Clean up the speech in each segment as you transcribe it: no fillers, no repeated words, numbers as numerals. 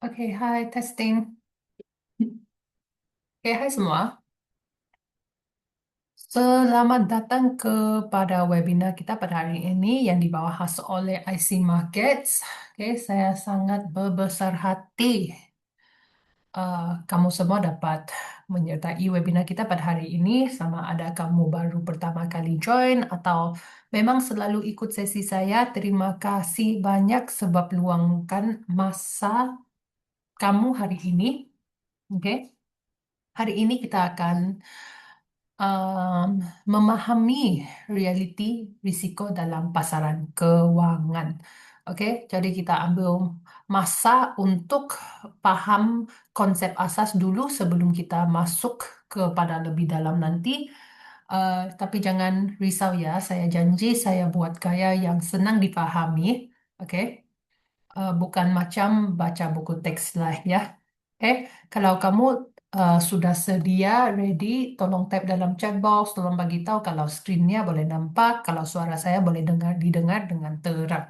Oke, hai, testing. Oke, hai semua. Selamat datang kepada webinar kita pada hari ini yang dibawa khas oleh IC Markets. Oke, saya sangat berbesar hati kamu semua dapat menyertai webinar kita pada hari ini, sama ada kamu baru pertama kali join atau memang selalu ikut sesi saya. Terima kasih banyak sebab luangkan masa kamu hari ini. Oke. Hari ini kita akan um, memahami realiti risiko dalam pasaran keuangan. Oke, jadi kita ambil masa untuk paham konsep asas dulu sebelum kita masuk kepada lebih dalam nanti. Tapi jangan risau ya, saya janji saya buat gaya yang senang dipahami. Oke. Bukan macam baca buku teks lah ya. Eh, kalau kamu sudah sedia, ready, tolong type dalam chat box, tolong bagi tahu kalau screen-nya boleh nampak, kalau suara saya boleh didengar dengan terang.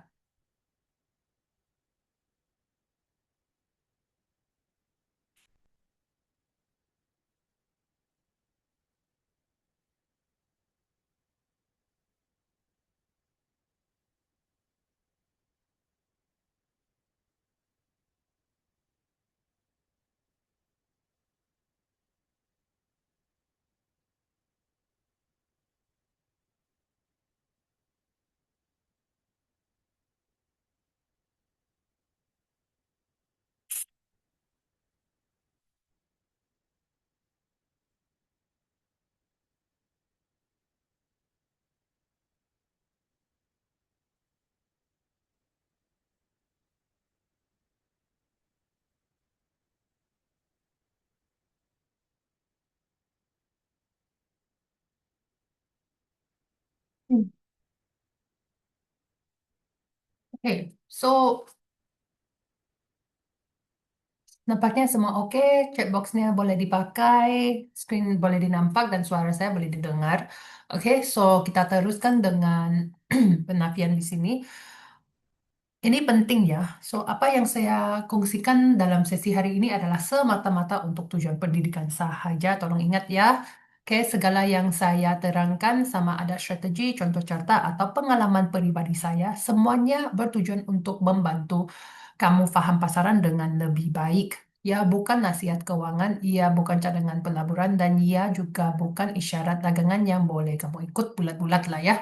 Hmm. Oke, so nampaknya semua oke, chat box-nya boleh dipakai, screen boleh dinampak, dan suara saya boleh didengar. Oke, so kita teruskan dengan penafian di sini. Ini penting ya. So, apa yang saya kongsikan dalam sesi hari ini adalah semata-mata untuk tujuan pendidikan sahaja. Tolong ingat ya. Oke, segala yang saya terangkan sama ada strategi, contoh carta, atau pengalaman pribadi saya, semuanya bertujuan untuk membantu kamu paham pasaran dengan lebih baik. Ya, bukan nasihat keuangan, ia bukan cadangan pelaburan, dan ia juga bukan isyarat dagangan yang boleh kamu ikut bulat-bulat lah ya.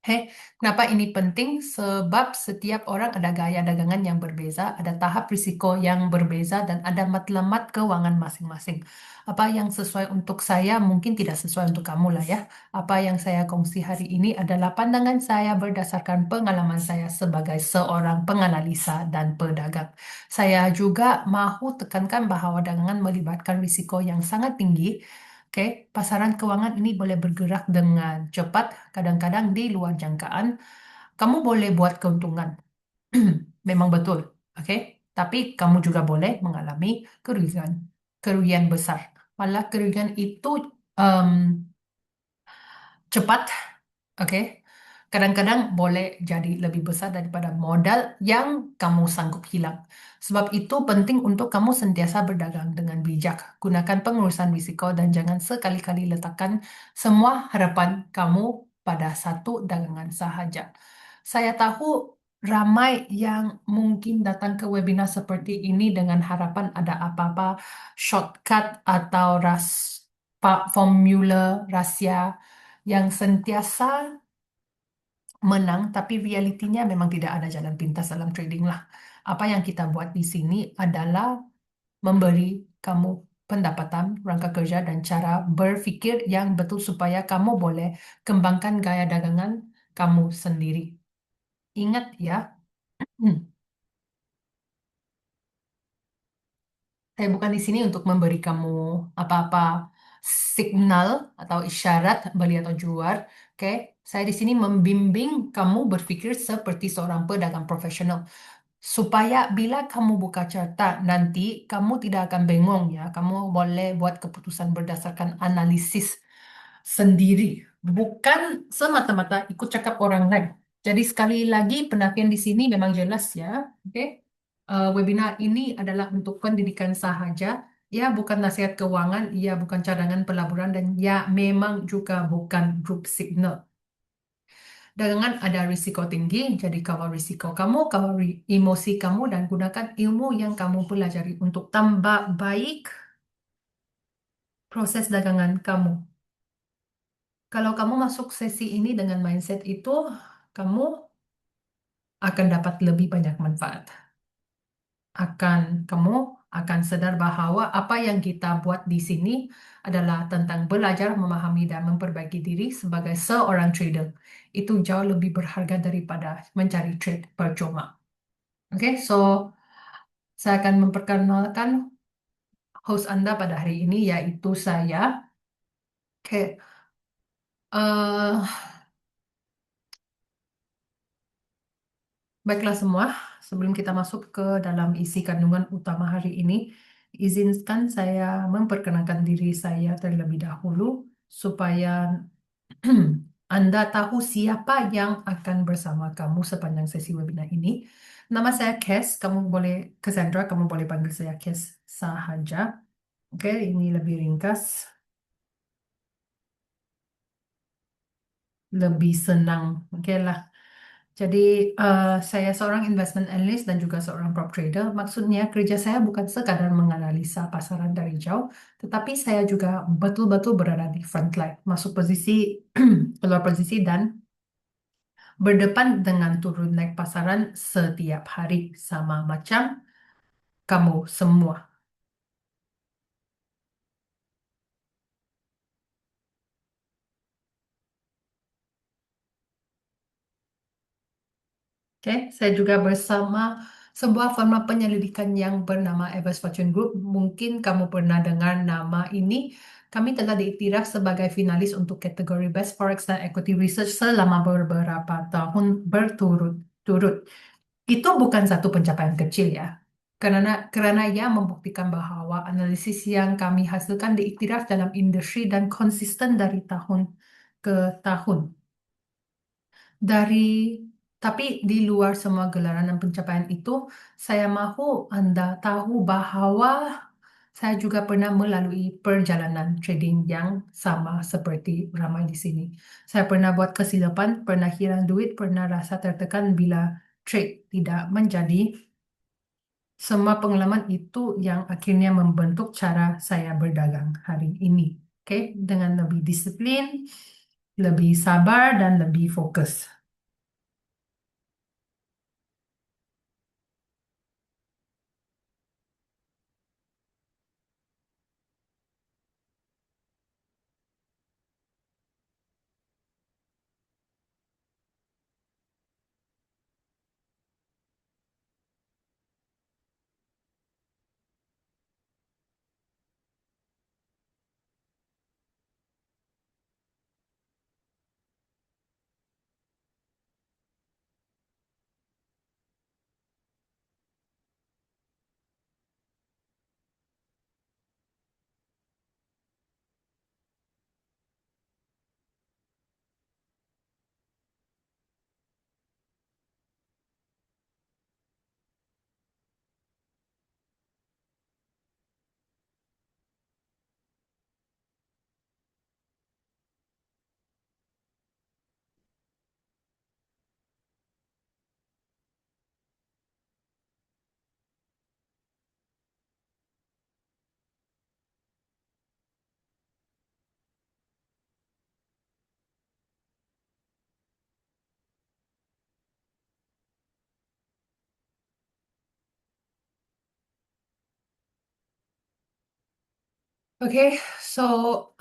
Heh, kenapa ini penting? Sebab setiap orang ada gaya dagangan yang berbeza, ada tahap risiko yang berbeza, dan ada matlamat keuangan masing-masing. Apa yang sesuai untuk saya mungkin tidak sesuai untuk kamu lah ya. Apa yang saya kongsi hari ini adalah pandangan saya berdasarkan pengalaman saya sebagai seorang penganalisa dan pedagang. Saya juga mahu tekankan bahwa dagangan melibatkan risiko yang sangat tinggi. Oke, pasaran keuangan ini boleh bergerak dengan cepat, kadang-kadang di luar jangkaan. Kamu boleh buat keuntungan, memang betul, oke? Tapi kamu juga boleh mengalami kerugian, kerugian besar. Malah kerugian itu em, cepat. Oke, kadang-kadang boleh jadi lebih besar daripada modal yang kamu sanggup hilang. Sebab itu penting untuk kamu sentiasa berdagang dengan bijak. Gunakan pengurusan risiko dan jangan sekali-kali letakkan semua harapan kamu pada satu dagangan sahaja. Saya tahu ramai yang mungkin datang ke webinar seperti ini dengan harapan ada apa-apa shortcut atau formula rahasia yang sentiasa menang, tapi realitinya memang tidak ada jalan pintas dalam trading lah. Apa yang kita buat di sini adalah memberi kamu pendapatan, rangka kerja, dan cara berpikir yang betul supaya kamu boleh kembangkan gaya dagangan kamu sendiri. Ingat ya, saya bukan di sini untuk memberi kamu apa-apa signal atau isyarat beli atau jual. Oke, saya di sini membimbing kamu berpikir seperti seorang pedagang profesional. Supaya bila kamu buka carta nanti, kamu tidak akan bingung ya. Kamu boleh buat keputusan berdasarkan analisis sendiri. Bukan semata-mata ikut cakap orang lain. Jadi sekali lagi penafian di sini memang jelas ya. Oke. webinar ini adalah untuk pendidikan sahaja. Ya, bukan nasihat keuangan, ya bukan cadangan pelaburan, dan ya memang juga bukan group signal. Dagangan ada risiko tinggi, jadi kawal risiko kamu, kawal emosi kamu, dan gunakan ilmu yang kamu pelajari untuk tambah baik proses dagangan kamu. Kalau kamu masuk sesi ini dengan mindset itu, kamu akan dapat lebih banyak manfaat. Kamu akan sadar bahwa apa yang kita buat di sini adalah tentang belajar, memahami, dan memperbaiki diri sebagai seorang trader. Itu jauh lebih berharga daripada mencari trade percuma. Oke, so saya akan memperkenalkan host Anda pada hari ini, yaitu saya. Oke, eh baiklah semua, sebelum kita masuk ke dalam isi kandungan utama hari ini, izinkan saya memperkenalkan diri saya terlebih dahulu supaya Anda tahu siapa yang akan bersama kamu sepanjang sesi webinar ini. Nama saya Kes, Cassandra, kamu boleh panggil saya Kes sahaja. Oke, ini lebih ringkas, lebih senang. Oke lah. Jadi, saya seorang investment analyst dan juga seorang prop trader. Maksudnya, kerja saya bukan sekadar menganalisa pasaran dari jauh, tetapi saya juga betul-betul berada di front line, masuk posisi, keluar posisi, dan berdepan dengan turun naik pasaran setiap hari, sama macam kamu semua. Oke, saya juga bersama sebuah firma penyelidikan yang bernama Everest Fortune Group. Mungkin kamu pernah dengar nama ini. Kami telah diiktiraf sebagai finalis untuk kategori Best Forex dan Equity Research selama beberapa tahun berturut-turut. Itu bukan satu pencapaian kecil ya. Karena ia membuktikan bahwa analisis yang kami hasilkan diiktiraf dalam industri dan konsisten dari tahun ke tahun. Dari tapi di luar semua gelaran dan pencapaian itu, saya mahu Anda tahu bahwa saya juga pernah melalui perjalanan trading yang sama seperti ramai di sini. Saya pernah buat kesilapan, pernah hilang duit, pernah rasa tertekan bila trade tidak menjadi. Semua pengalaman itu yang akhirnya membentuk cara saya berdagang hari ini. Oke, dengan lebih disiplin, lebih sabar, dan lebih fokus. Oke, so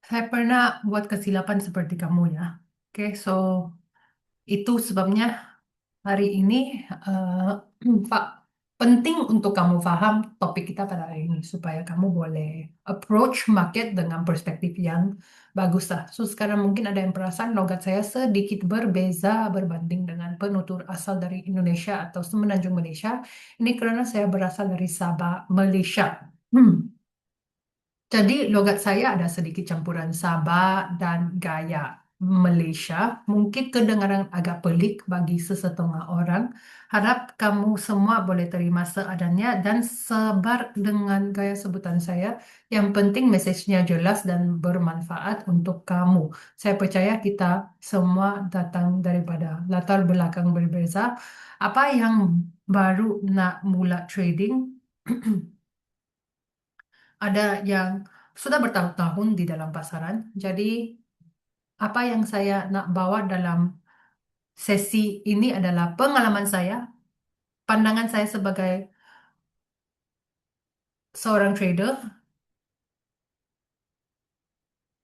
saya pernah buat kesilapan seperti kamu ya. Oke, so itu sebabnya hari ini Pak penting untuk kamu paham topik kita pada hari ini supaya kamu boleh approach market dengan perspektif yang bagus lah. So sekarang mungkin ada yang perasan logat saya sedikit berbeza berbanding dengan penutur asal dari Indonesia atau Semenanjung Malaysia. Ini karena saya berasal dari Sabah, Malaysia. Jadi logat saya ada sedikit campuran Sabah dan Gaya. Malaysia. Mungkin kedengaran agak pelik bagi sesetengah orang. Harap kamu semua boleh terima seadanya dan sebar dengan gaya sebutan saya. Yang penting message-nya jelas dan bermanfaat untuk kamu. Saya percaya kita semua datang daripada latar belakang berbeza. Apa yang baru nak mula trading, ada yang sudah bertahun-tahun di dalam pasaran. Jadi apa yang saya nak bawa dalam sesi ini adalah pengalaman saya, pandangan saya sebagai seorang trader,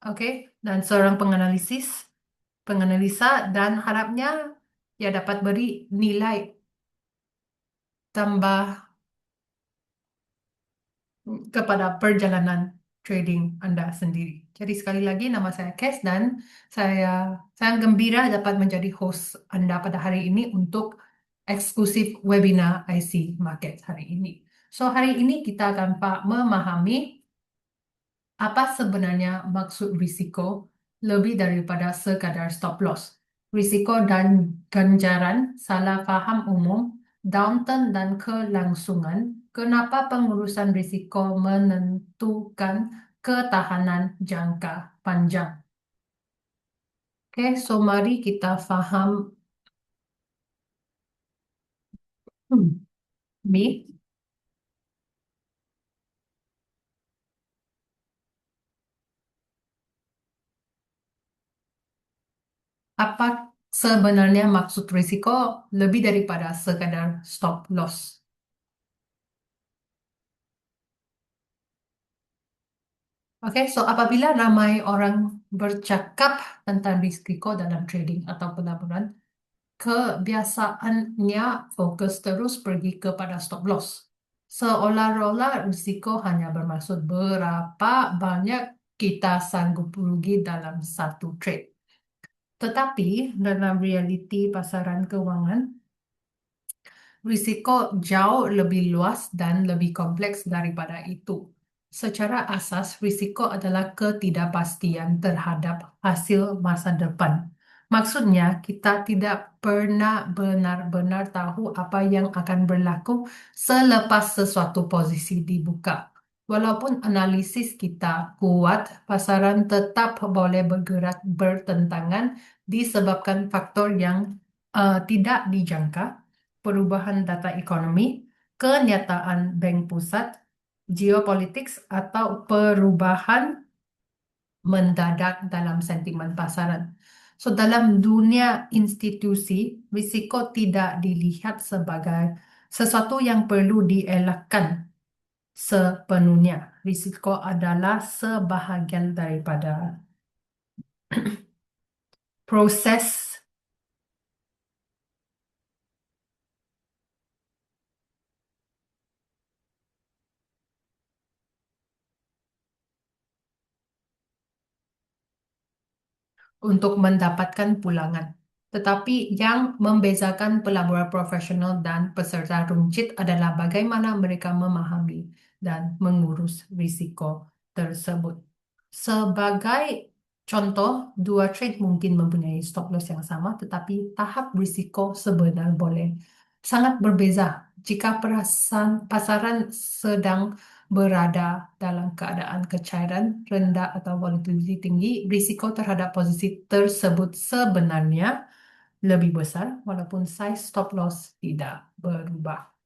oke, dan seorang penganalisa, dan harapnya ya dapat beri nilai tambah kepada perjalanan trading Anda sendiri. Jadi sekali lagi nama saya Kes dan saya sangat gembira dapat menjadi host Anda pada hari ini untuk eksklusif webinar IC Market hari ini. So hari ini kita akan memahami apa sebenarnya maksud risiko lebih daripada sekadar stop loss. Risiko dan ganjaran, salah paham umum, downturn dan kelangsungan, kenapa pengurusan risiko menentukan ketahanan jangka panjang. Oke, so mari kita paham Mi, apa sebenarnya maksud risiko lebih daripada sekadar stop loss. Oke, so apabila ramai orang bercakap tentang risiko dalam trading atau pelaburan, kebiasaannya fokus terus pergi kepada stop loss. Seolah-olah risiko hanya bermaksud berapa banyak kita sanggup rugi dalam satu trade. Tetapi dalam realiti pasaran keuangan, risiko jauh lebih luas dan lebih kompleks daripada itu. Secara asas, risiko adalah ketidakpastian terhadap hasil masa depan. Maksudnya, kita tidak pernah benar-benar tahu apa yang akan berlaku selepas sesuatu posisi dibuka. Walaupun analisis kita kuat, pasaran tetap boleh bergerak bertentangan disebabkan faktor yang tidak dijangka, perubahan data ekonomi, kenyataan bank pusat, geopolitik, atau perubahan mendadak dalam sentimen pasaran. So, dalam dunia institusi, risiko tidak dilihat sebagai sesuatu yang perlu dielakkan sepenuhnya. Risiko adalah sebahagian daripada proses untuk mendapatkan pulangan. Tetapi yang membezakan pelabur profesional dan peserta runcit adalah bagaimana mereka memahami dan mengurus risiko tersebut. Sebagai contoh, dua trade mungkin mempunyai stop loss yang sama, tetapi tahap risiko sebenarnya boleh sangat berbeza. Jika pasaran sedang berada dalam keadaan kecairan rendah atau volatility tinggi, risiko terhadap posisi tersebut sebenarnya lebih besar, walaupun size stop loss tidak berubah.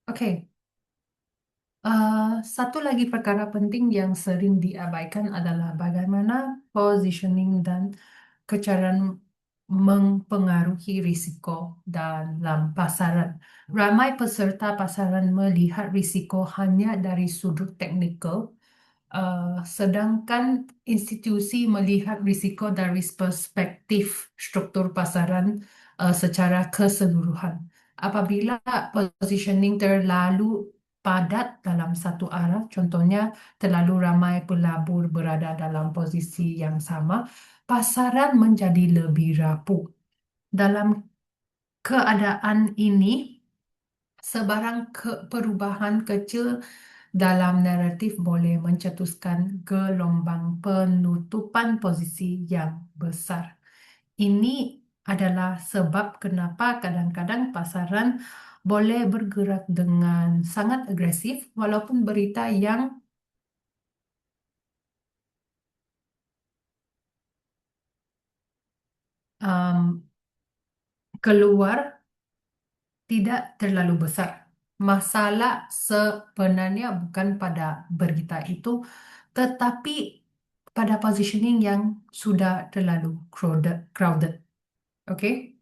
Oke, eh, satu lagi perkara penting yang sering diabaikan adalah bagaimana positioning dan kecerdasan mempengaruhi risiko dalam pasaran. Ramai peserta pasaran melihat risiko hanya dari sudut teknikal, sedangkan institusi melihat risiko dari perspektif struktur pasaran secara keseluruhan. Apabila positioning terlalu padat dalam satu arah, contohnya terlalu ramai pelabur berada dalam posisi yang sama, pasaran menjadi lebih rapuh. Dalam keadaan ini, sebarang perubahan kecil dalam naratif boleh mencetuskan gelombang penutupan posisi yang besar. Ini adalah sebab kenapa kadang-kadang pasaran boleh bergerak dengan sangat agresif walaupun berita yang um, keluar tidak terlalu besar. Masalah sebenarnya bukan pada berita itu, tetapi pada positioning yang sudah terlalu crowded. Oke?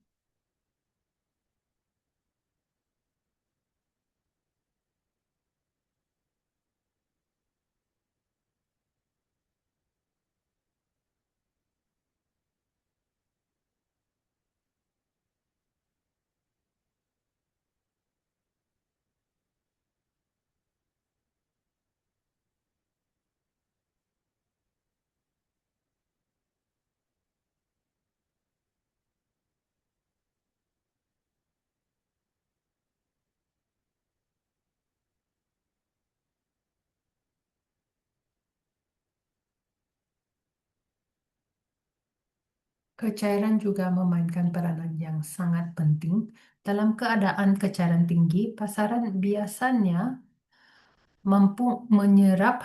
Kecairan juga memainkan peranan yang sangat penting. Dalam keadaan kecairan tinggi, pasaran biasanya mampu menyerap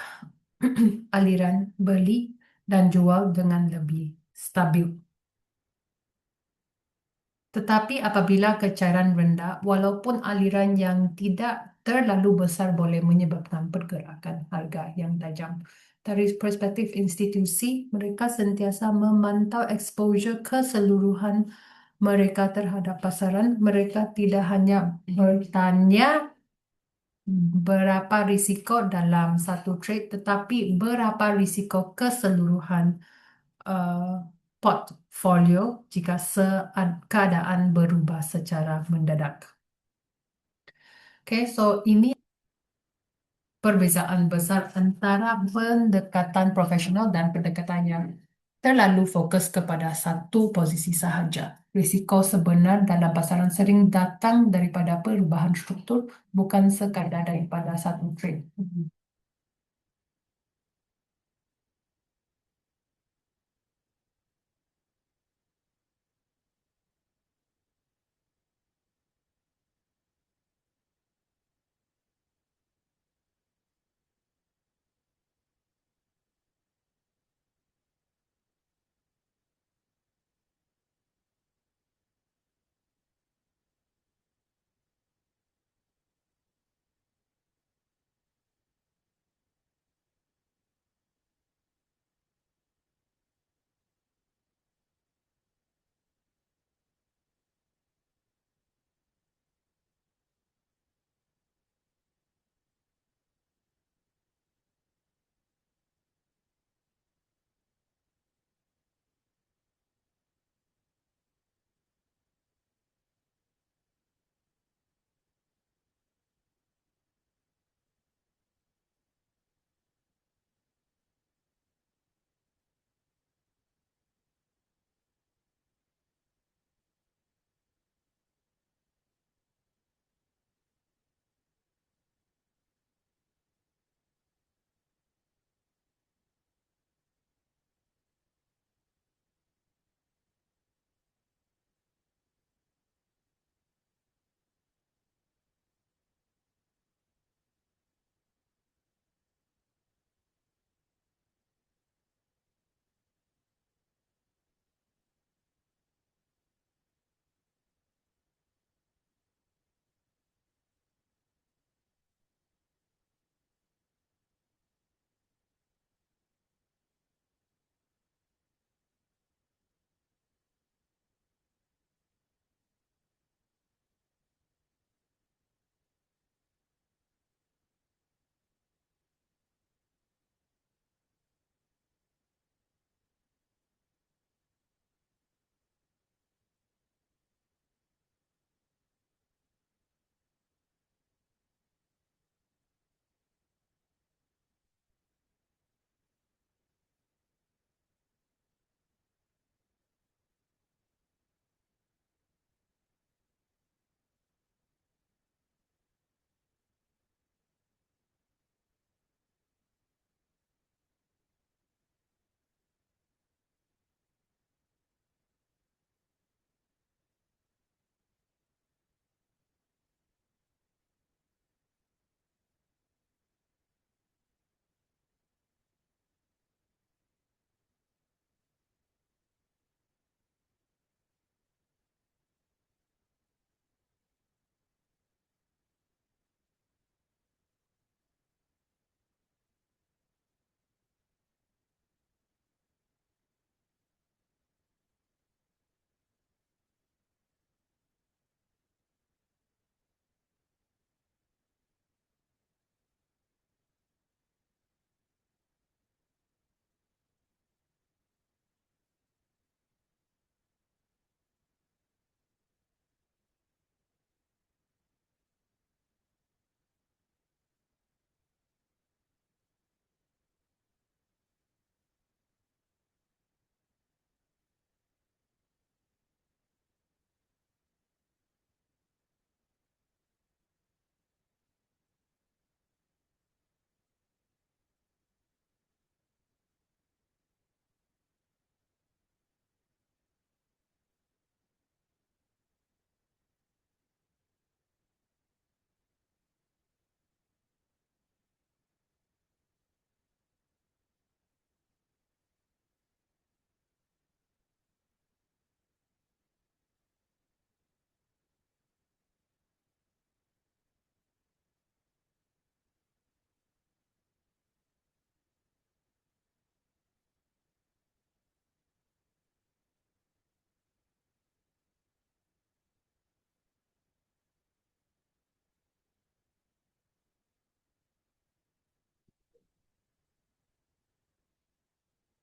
aliran beli dan jual dengan lebih stabil. Tetapi apabila kecairan rendah, walaupun aliran yang tidak terlalu besar boleh menyebabkan pergerakan harga yang tajam. Dari perspektif institusi, mereka sentiasa memantau exposure keseluruhan mereka terhadap pasaran. Mereka tidak hanya bertanya berapa risiko dalam satu trade, tetapi berapa risiko keseluruhan eh, portfolio jika keadaan berubah secara mendadak. Oke, so ini perbezaan besar antara pendekatan profesional dan pendekatan yang terlalu fokus kepada satu posisi sahaja. Risiko sebenar dalam pasaran sering datang daripada perubahan struktur, bukan sekadar daripada satu trade.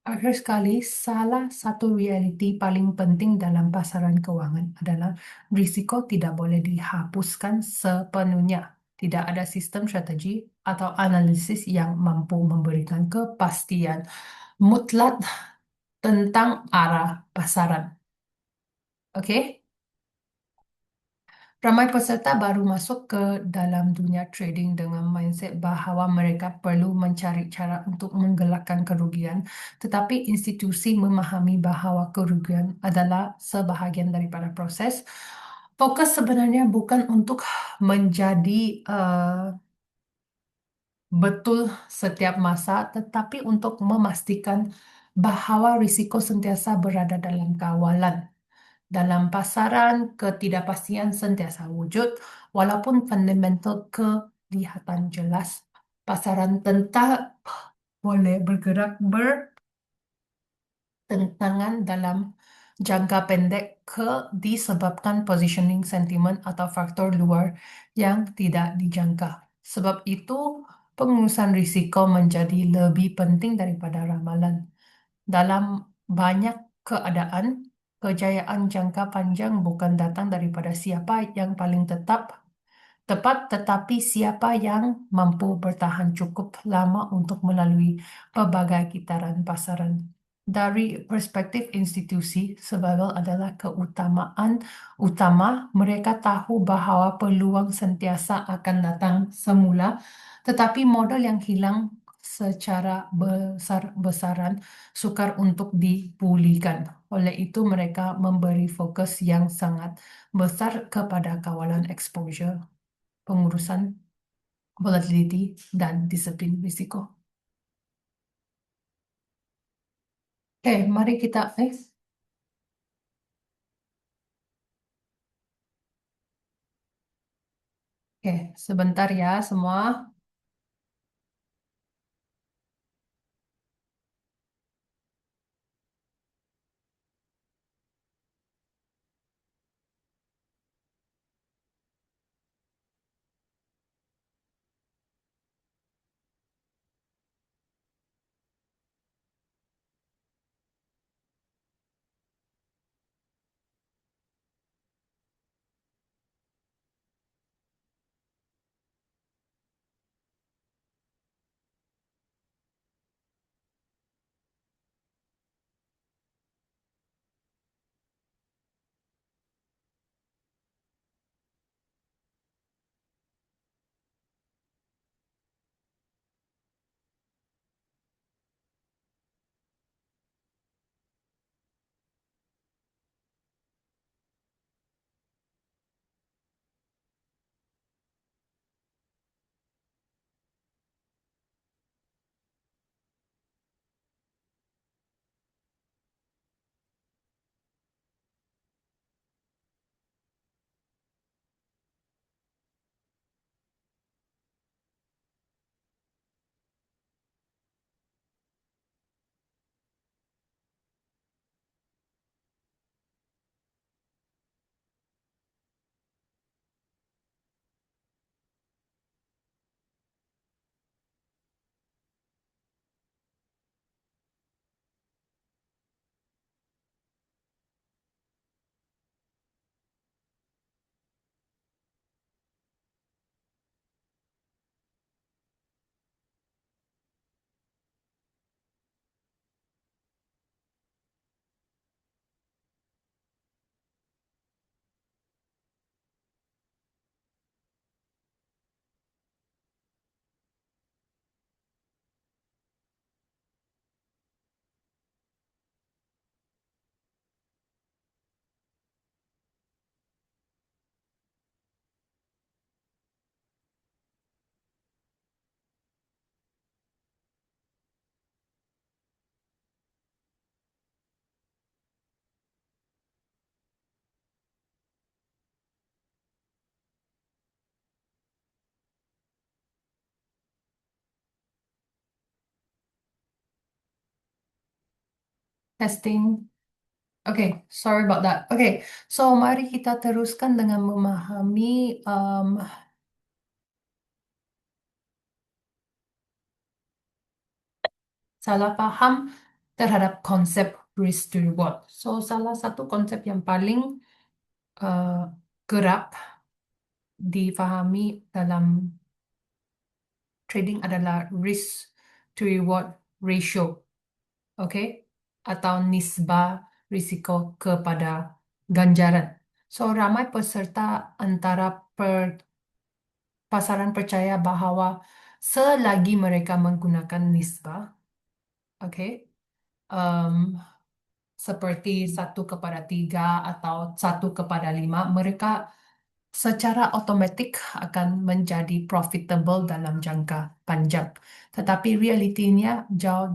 Akhir sekali, salah satu realiti paling penting dalam pasaran keuangan adalah risiko tidak boleh dihapuskan sepenuhnya. Tidak ada sistem strategi atau analisis yang mampu memberikan kepastian mutlak tentang arah pasaran. Oke? Ramai peserta baru masuk ke dalam dunia trading dengan mindset bahawa mereka perlu mencari cara untuk menggelakkan kerugian, tetapi institusi memahami bahawa kerugian adalah sebahagian daripada proses. Fokus sebenarnya bukan untuk menjadi betul setiap masa, tetapi untuk memastikan bahawa risiko sentiasa berada dalam kawalan. Dalam pasaran, ketidakpastian sentiasa wujud, walaupun fundamental kelihatan jelas. Pasaran tetap boleh bergerak bertentangan dalam jangka pendek disebabkan positioning sentiment atau faktor luar yang tidak dijangka. Sebab itu, pengurusan risiko menjadi lebih penting daripada ramalan. Dalam banyak keadaan, kejayaan jangka panjang bukan datang daripada siapa yang paling tepat, tetapi siapa yang mampu bertahan cukup lama untuk melalui pelbagai kitaran pasaran. Dari perspektif institusi, survival adalah keutamaan utama. Mereka tahu bahawa peluang sentiasa akan datang semula, tetapi modal yang hilang secara besar-besaran sukar untuk dipulihkan. Oleh itu, mereka memberi fokus yang sangat besar kepada kawalan exposure, pengurusan volatility, dan disiplin risiko. Oke, mari kita Oke, sebentar ya semua. Testing. Oke, sorry about that. Oke, so mari kita teruskan dengan memahami salah paham terhadap konsep risk to reward. So, salah satu konsep yang paling uh, kerap difahami dalam trading adalah risk to reward ratio, oke? Atau nisbah risiko kepada ganjaran. So, ramai peserta antara pasaran percaya bahwa selagi mereka menggunakan nisbah, oke, em, seperti 1:3 atau 1:5, mereka secara otomatik akan menjadi profitable dalam jangka panjang. Tetapi realitinya jauh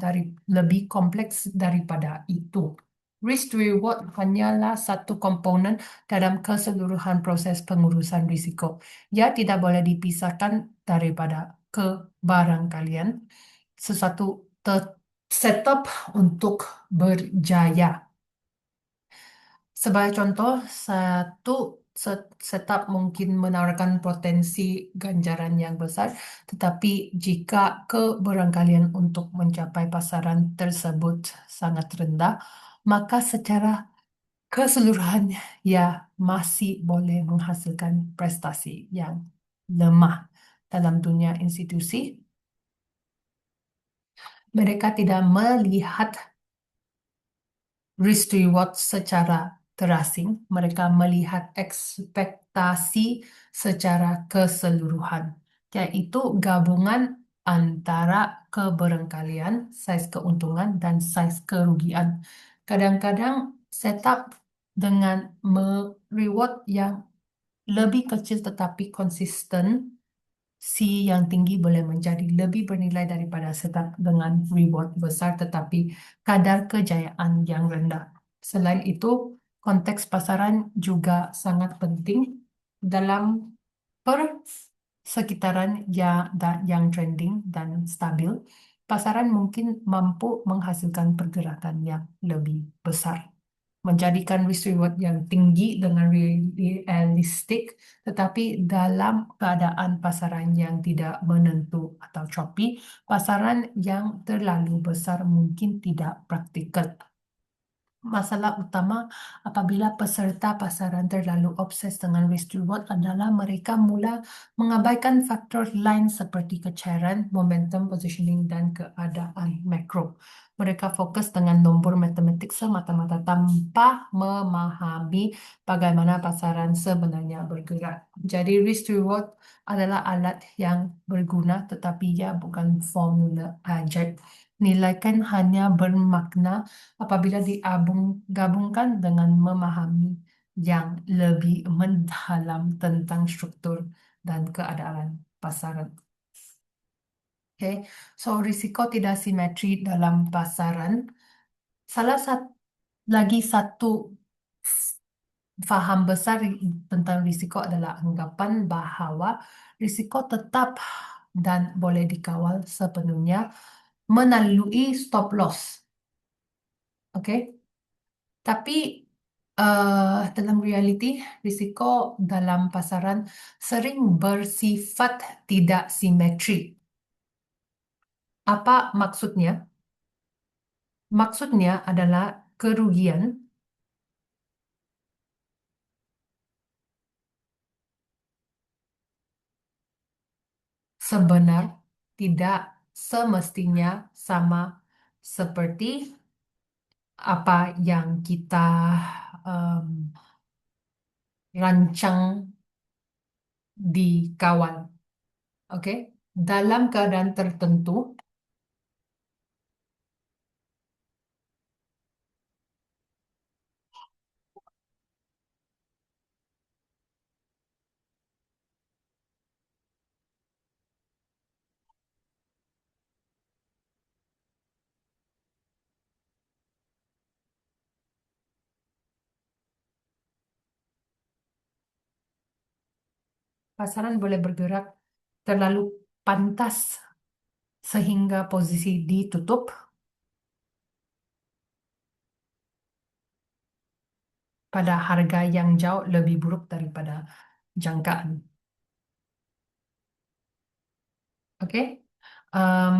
lebih kompleks daripada itu. Risk to reward hanyalah satu komponen dalam keseluruhan proses pengurusan risiko. Ia tidak boleh dipisahkan daripada kebarangkalian sesuatu setup untuk berjaya. Sebagai contoh, satu setup mungkin menawarkan potensi ganjaran yang besar, tetapi jika keberangkalian untuk mencapai pasaran tersebut sangat rendah, maka secara keseluruhan ia masih boleh menghasilkan prestasi yang lemah. Dalam dunia institusi, mereka tidak melihat risk to reward secara terasing, mereka melihat ekspektasi secara keseluruhan, yaitu gabungan antara keberangkalian, size keuntungan, dan size kerugian. Kadang-kadang setup dengan reward yang lebih kecil tetapi konsisten, si yang tinggi boleh menjadi lebih bernilai daripada setup dengan reward besar tetapi kadar kejayaan yang rendah. Selain itu, konteks pasaran juga sangat penting dalam persekitaran yang trending dan stabil. Pasaran mungkin mampu menghasilkan pergerakan yang lebih besar, menjadikan risk reward yang tinggi dengan realistik, tetapi dalam keadaan pasaran yang tidak menentu atau choppy, pasaran yang terlalu besar mungkin tidak praktikal. Masalah utama apabila peserta pasaran terlalu obses dengan risk reward adalah mereka mula mengabaikan faktor lain seperti kecairan, momentum, positioning, dan keadaan makro. Mereka fokus dengan nombor matematik semata-mata tanpa memahami bagaimana pasaran sebenarnya bergerak. Jadi risk reward adalah alat yang berguna, tetapi ia bukan formula ajaib. Nilai kan hanya bermakna apabila digabungkan dengan memahami yang lebih mendalam tentang struktur dan keadaan pasaran. Oke, so risiko tidak simetri dalam pasaran. Salah satu lagi satu faham besar tentang risiko adalah anggapan bahwa risiko tetap dan boleh dikawal sepenuhnya melalui stop loss. Oke, tapi dalam reality, risiko dalam pasaran sering bersifat tidak simetri. Apa maksudnya? Maksudnya adalah kerugian sebenar tidak semestinya sama seperti apa yang kita em, rancang dikawal. Oke, dalam keadaan tertentu, pasaran boleh bergerak terlalu pantas sehingga posisi ditutup pada harga yang jauh lebih buruk daripada jangkaan. Oke, Em,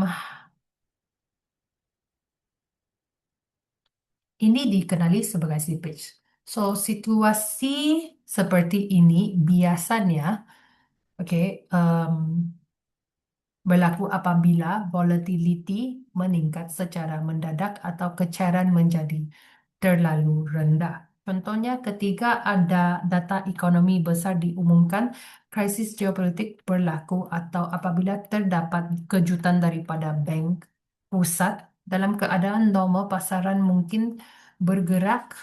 Ini dikenali sebagai slippage. So, situasi seperti ini biasanya, oke, em, berlaku apabila volatility meningkat secara mendadak atau kecairan menjadi terlalu rendah. Contohnya, ketika ada data ekonomi besar diumumkan, krisis geopolitik berlaku, atau apabila terdapat kejutan daripada bank pusat, dalam keadaan normal pasaran mungkin bergerak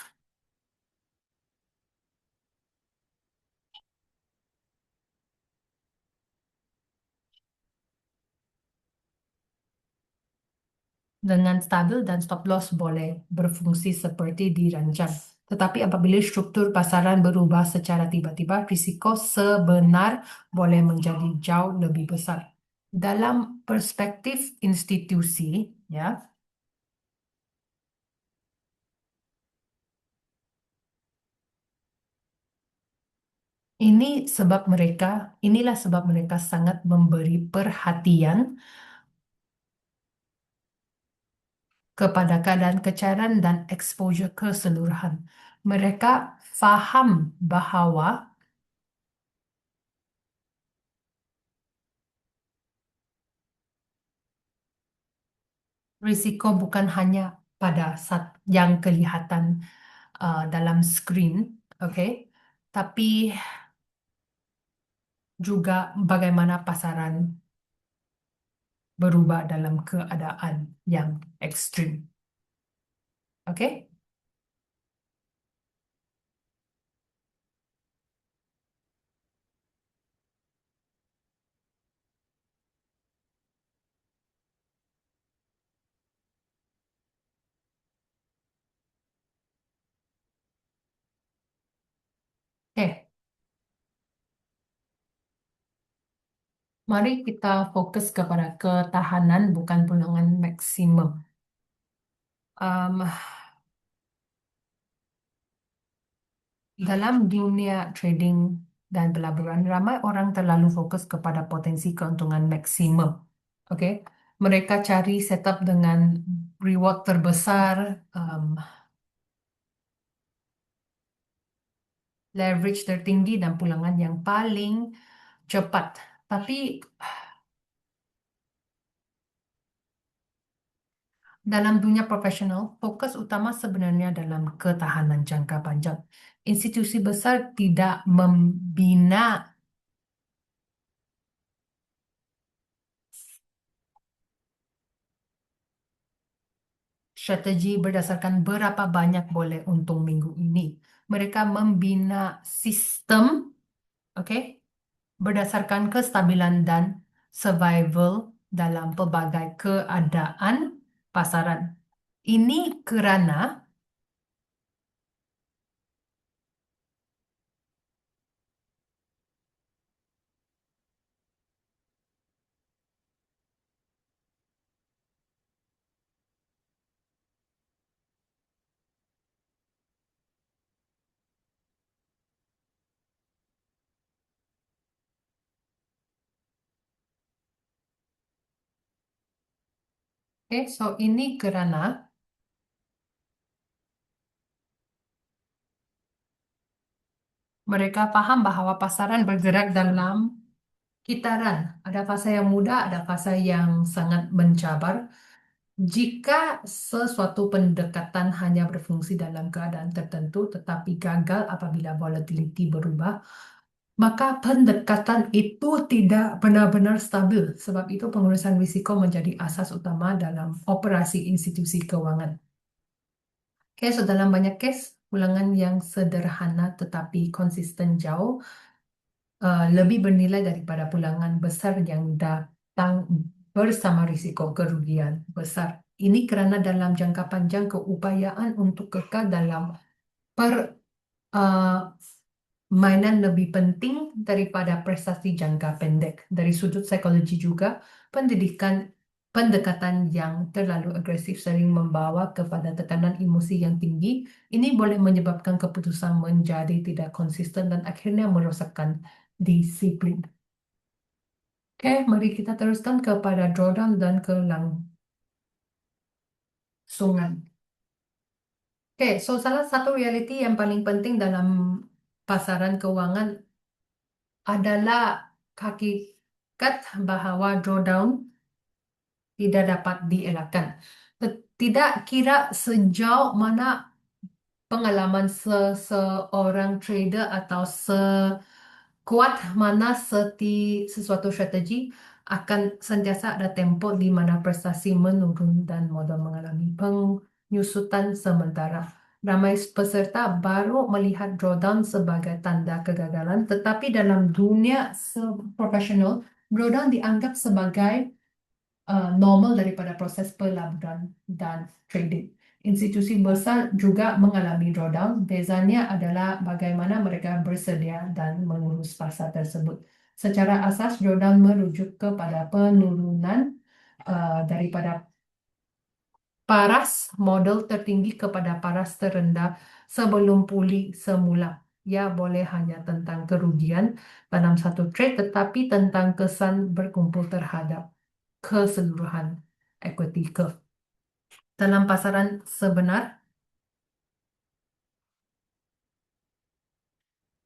dengan stabil dan stop loss boleh berfungsi seperti dirancang. Tetapi apabila struktur pasaran berubah secara tiba-tiba, risiko sebenar boleh menjadi jauh lebih besar. Dalam perspektif institusi, ya, inilah sebab mereka sangat memberi perhatian kepada keadaan kecairan dan exposure keseluruhan. Mereka faham bahwa risiko bukan hanya pada saat yang kelihatan dalam screen, oke, tapi juga bagaimana pasaran berubah dalam keadaan yang ekstrim, oke? Oke, mari kita fokus kepada ketahanan bukan pulangan maksimum. Em, Dalam dunia trading dan pelaburan, ramai orang terlalu fokus kepada potensi keuntungan maksimum. Oke, mereka cari setup dengan reward terbesar, leverage tertinggi, dan pulangan yang paling cepat. Tapi dalam dunia profesional, fokus utama sebenarnya dalam ketahanan jangka panjang. Institusi besar tidak membina strategi berdasarkan berapa banyak boleh untung minggu ini. Mereka membina sistem, oke, berdasarkan kestabilan dan survival dalam pelbagai keadaan pasaran. Ini kerana, ini kerana mereka paham bahwa pasaran bergerak dalam kitaran. Ada fase yang mudah, ada fase yang sangat mencabar. Jika sesuatu pendekatan hanya berfungsi dalam keadaan tertentu tetapi gagal apabila volatility berubah, maka pendekatan itu tidak benar-benar stabil. Sebab itu pengurusan risiko menjadi asas utama dalam operasi institusi keuangan. Oke, so dalam banyak case, ulangan yang sederhana tetapi konsisten jauh lebih bernilai daripada pulangan besar yang datang bersama risiko kerugian besar. Ini kerana dalam jangka panjang keupayaan untuk kekal dalam permainan lebih penting daripada prestasi jangka pendek. Dari sudut psikologi juga, pendidikan pendekatan yang terlalu agresif sering membawa kepada tekanan emosi yang tinggi. Ini boleh menyebabkan keputusan menjadi tidak konsisten dan akhirnya merosakkan disiplin. Oke, mari kita teruskan kepada drawdown dan kelangsungan. Oke, so salah satu reality yang paling penting dalam pasaran keuangan adalah hakikat bahwa drawdown tidak dapat dielakkan. Tidak kira sejauh mana pengalaman seseorang trader atau sekuat mana sesuatu strategi akan sentiasa ada tempo di mana prestasi menurun dan modal mengalami penyusutan sementara. Ramai peserta baru melihat drawdown sebagai tanda kegagalan, tetapi dalam dunia profesional, drawdown dianggap sebagai normal daripada proses pelaburan dan trading. Institusi besar juga mengalami drawdown. Bezanya adalah bagaimana mereka bersedia dan mengurus pasar tersebut. Secara asas, drawdown merujuk kepada penurunan daripada paras modal tertinggi kepada paras terendah sebelum pulih semula. Ya, boleh hanya tentang kerugian dalam satu trade, tetapi tentang kesan berkumpul terhadap keseluruhan equity curve. Dalam pasaran sebenar,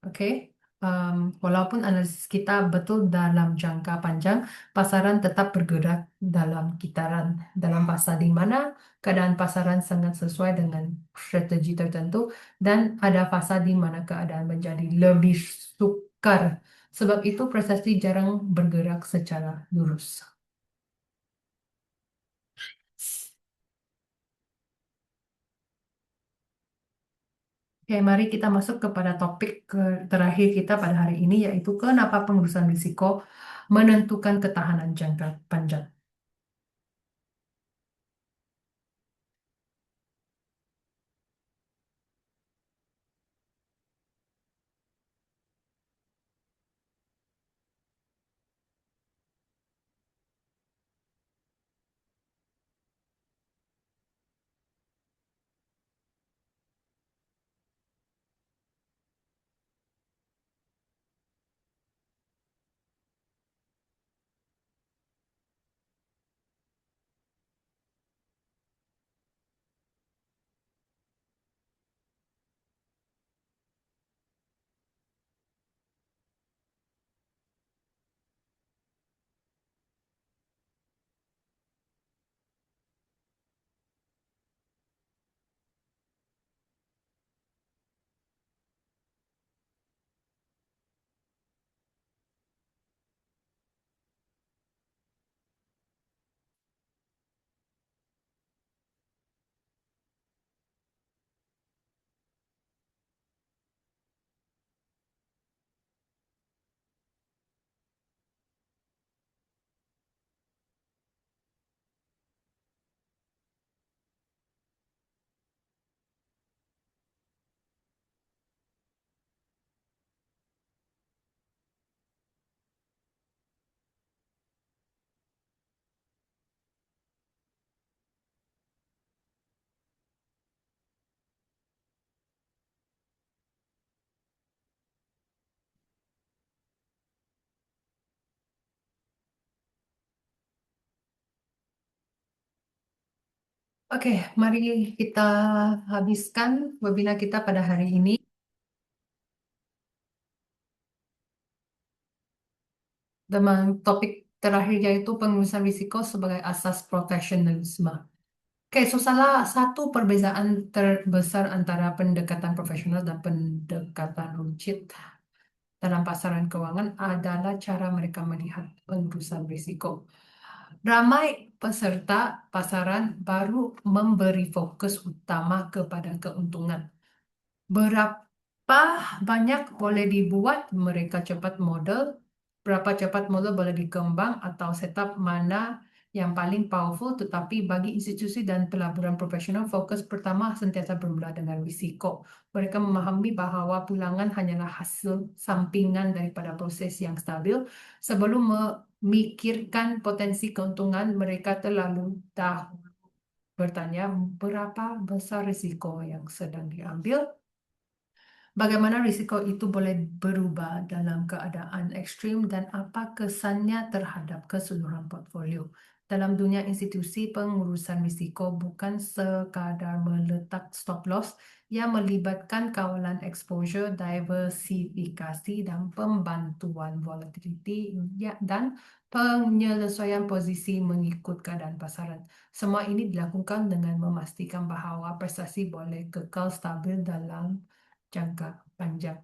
oke, walaupun analisis kita betul dalam jangka panjang, pasaran tetap bergerak dalam kitaran, dalam fasa di mana keadaan pasaran sangat sesuai dengan strategi tertentu dan ada fasa di mana keadaan menjadi lebih sukar. Sebab itu prestasi jarang bergerak secara lurus. Oke, mari kita masuk kepada topik terakhir kita pada hari ini, yaitu kenapa pengurusan risiko menentukan ketahanan jangka panjang. Oke, mari kita habiskan webinar kita pada hari ini dengan topik terakhir yaitu pengurusan risiko sebagai asas profesionalisme. Oke, so salah satu perbezaan terbesar antara pendekatan profesional dan pendekatan runcit dalam pasaran keuangan adalah cara mereka melihat pengurusan risiko. Ramai peserta pasaran baru memberi fokus utama kepada keuntungan. Berapa banyak boleh dibuat, mereka cepat modal, berapa cepat modal boleh dikembang atau setup mana yang paling powerful, tetapi bagi institusi dan pelaburan profesional, fokus pertama sentiasa bermula dengan risiko. Mereka memahami bahwa pulangan hanyalah hasil sampingan daripada proses yang stabil. Sebelum memikirkan potensi keuntungan, mereka terlalu dahulu bertanya berapa besar risiko yang sedang diambil. Bagaimana risiko itu boleh berubah dalam keadaan ekstrim dan apa kesannya terhadap keseluruhan portfolio? Dalam dunia institusi, pengurusan risiko bukan sekadar meletak stop loss yang melibatkan kawalan exposure, diversifikasi, dan pembantuan volatility dan penyelesaian posisi mengikut keadaan pasaran. Semua ini dilakukan dengan memastikan bahawa prestasi boleh kekal stabil dalam jangka panjang.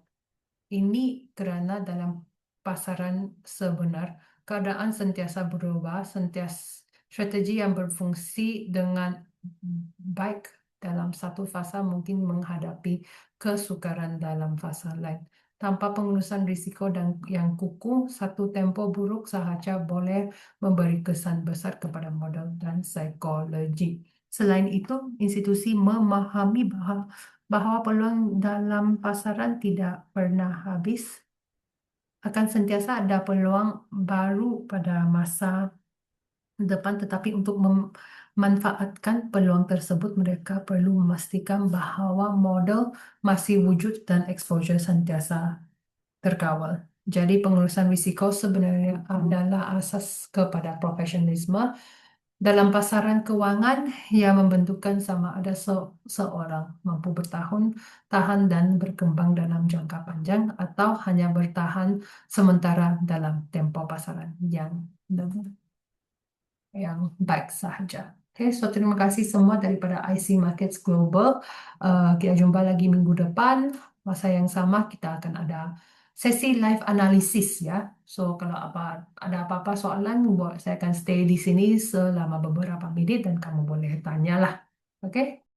Ini kerana dalam pasaran sebenar, keadaan sentiasa berubah, strategi yang berfungsi dengan baik dalam satu fasa mungkin menghadapi kesukaran dalam fasa lain. Tanpa pengurusan risiko dan yang kukuh, satu tempo buruk sahaja boleh memberi kesan besar kepada modal dan psikologi. Selain itu, institusi memahami bahwa peluang dalam pasaran tidak pernah habis, akan sentiasa ada peluang baru pada masa depan, tetapi untuk memanfaatkan peluang tersebut, mereka perlu memastikan bahawa modal masih wujud dan exposure sentiasa terkawal. Jadi pengurusan risiko sebenarnya adalah asas kepada profesionalisme dalam pasaran keuangan yang membentukkan sama ada seorang mampu tahan dan berkembang dalam jangka panjang atau hanya bertahan sementara dalam tempo pasaran yang baik sahaja. Oke, so terima kasih semua daripada IC Markets Global. Kita jumpa lagi minggu depan. Masa yang sama kita akan ada sesi live analisis ya. So kalau ada apa-apa soalan, saya akan stay di sini selama beberapa menit dan kamu boleh tanyalah. Oke?